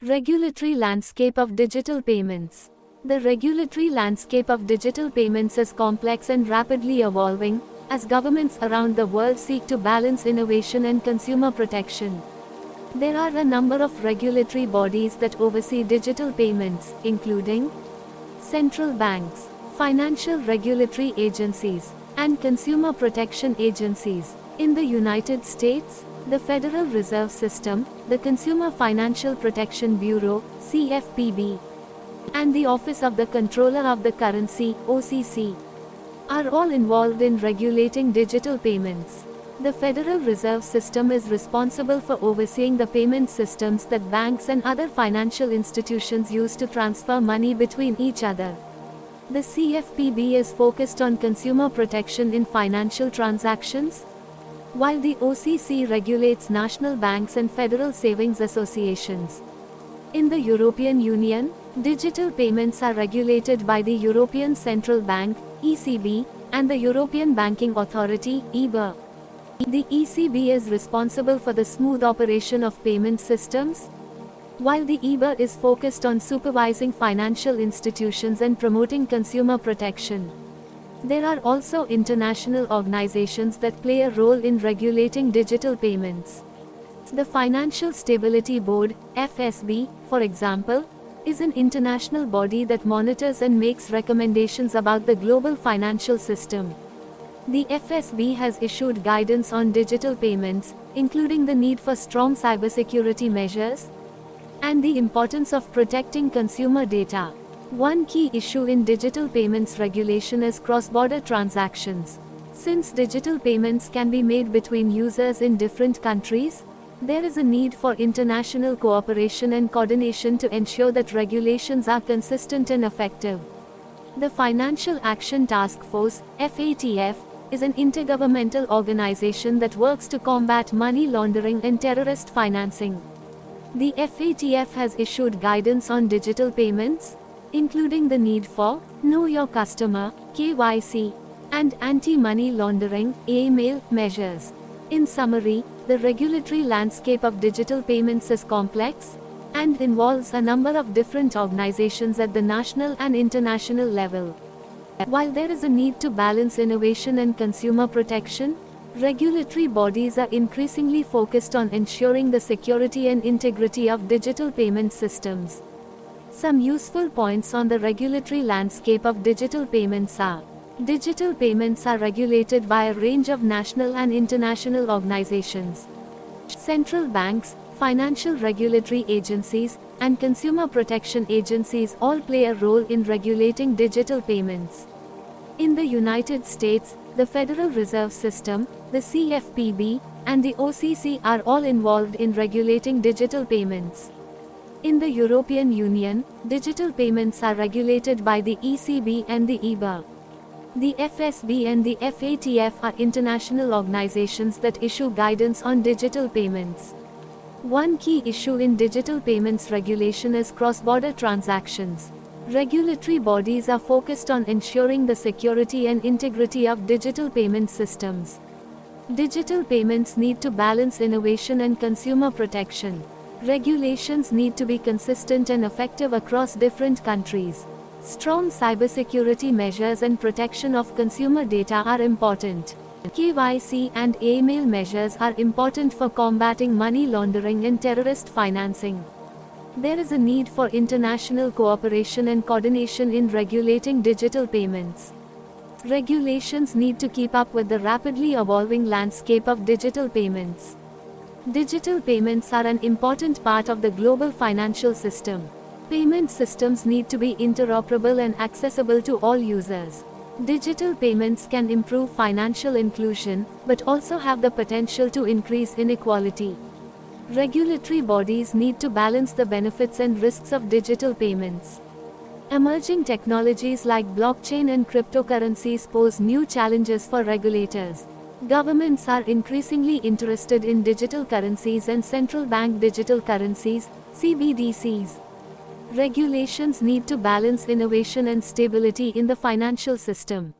Regulatory landscape of digital payments. The regulatory landscape of digital payments is complex and rapidly evolving, as governments around the world seek to balance innovation and consumer protection. There are a number of regulatory bodies that oversee digital payments, including central banks, financial regulatory agencies, and consumer protection agencies. In the United States, the Federal Reserve System, the Consumer Financial Protection Bureau, CFPB, and the Office of the Comptroller of the Currency, OCC, are all involved in regulating digital payments. The Federal Reserve System is responsible for overseeing the payment systems that banks and other financial institutions use to transfer money between each other. The CFPB is focused on consumer protection in financial transactions, while the OCC regulates national banks and federal savings associations. In the European Union, digital payments are regulated by the European Central Bank, ECB, and the European Banking Authority, EBA. The ECB is responsible for the smooth operation of payment systems, while the EBA is focused on supervising financial institutions and promoting consumer protection. There are also international organizations that play a role in regulating digital payments. The Financial Stability Board, FSB, for example, is an international body that monitors and makes recommendations about the global financial system. The FSB has issued guidance on digital payments, including the need for strong cybersecurity measures and the importance of protecting consumer data. One key issue in digital payments regulation is cross-border transactions. Since digital payments can be made between users in different countries, there is a need for international cooperation and coordination to ensure that regulations are consistent and effective. The Financial Action Task Force, FATF, is an intergovernmental organization that works to combat money laundering and terrorist financing. The FATF has issued guidance on digital payments, including the need for Know Your Customer, KYC, and anti-money laundering, AML, measures. In summary, the regulatory landscape of digital payments is complex and involves a number of different organizations at the national and international level. While there is a need to balance innovation and consumer protection, regulatory bodies are increasingly focused on ensuring the security and integrity of digital payment systems. Some useful points on the regulatory landscape of digital payments are: digital payments are regulated by a range of national and international organizations. Central banks, financial regulatory agencies, and consumer protection agencies all play a role in regulating digital payments. In the United States, the Federal Reserve System, the CFPB, and the OCC are all involved in regulating digital payments. In the European Union, digital payments are regulated by the ECB and the EBA. The FSB and the FATF are international organizations that issue guidance on digital payments. One key issue in digital payments regulation is cross-border transactions. Regulatory bodies are focused on ensuring the security and integrity of digital payment systems. Digital payments need to balance innovation and consumer protection. Regulations need to be consistent and effective across different countries. Strong cybersecurity measures and protection of consumer data are important. KYC and AML measures are important for combating money laundering and terrorist financing. There is a need for international cooperation and coordination in regulating digital payments. Regulations need to keep up with the rapidly evolving landscape of digital payments. Digital payments are an important part of the global financial system. Payment systems need to be interoperable and accessible to all users. Digital payments can improve financial inclusion, but also have the potential to increase inequality. Regulatory bodies need to balance the benefits and risks of digital payments. Emerging technologies like blockchain and cryptocurrencies pose new challenges for regulators. Governments are increasingly interested in digital currencies and central bank digital currencies, CBDCs. Regulations need to balance innovation and stability in the financial system.